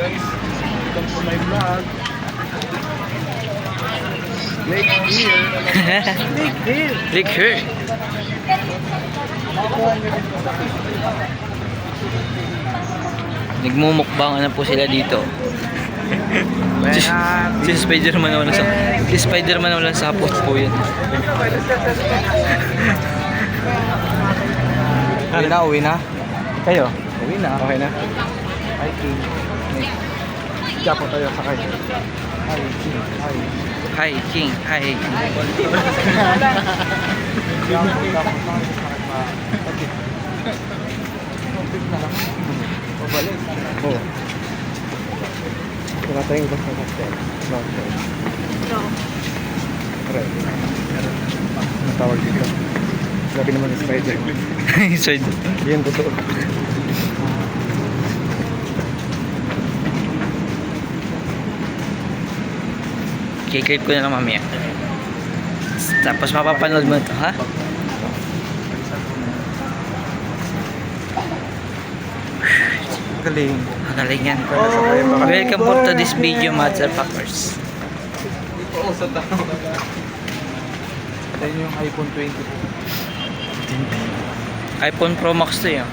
guys, welcome to my vlog. Lake here. Lake here. Look here. Nagmumukbang na po sila dito. Si Spider-Man wala sa sapot po yun. Uwi na. Kayo? Uwi na. Okay na. Hiking. Diyan po tayo sakay. Hiking. Hiking. Pabalik. Oo. Kung natin yung basta cocktail. Correct. Ang tawag dito. Sabi naman ng spider. Yan totoo. Kikip ko na lang mamaya. Tapos mapapanood mo ito, ha? Galing. Magaling yan. Welcome po to this video, motherfuckers. Oo, sa tao. Ito yung iPhone 20 po. iPhone Pro Max to yun.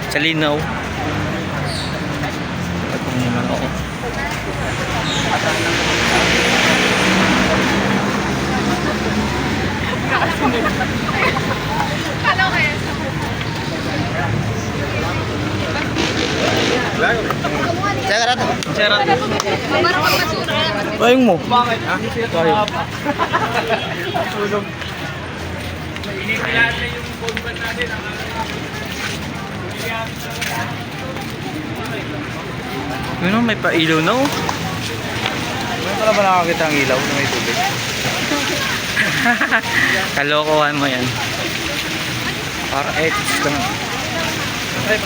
Sa linaw. Oo. Bayang mo. Bakit? Ha? Bayang. Tulog. Inipilahan na yung bondban natin. Ano, may pailaw na oh. Ngayon ka na ba nakakita ang ilaw na may tubig? Kalokohan mo yan. Para ethics lang. Ay,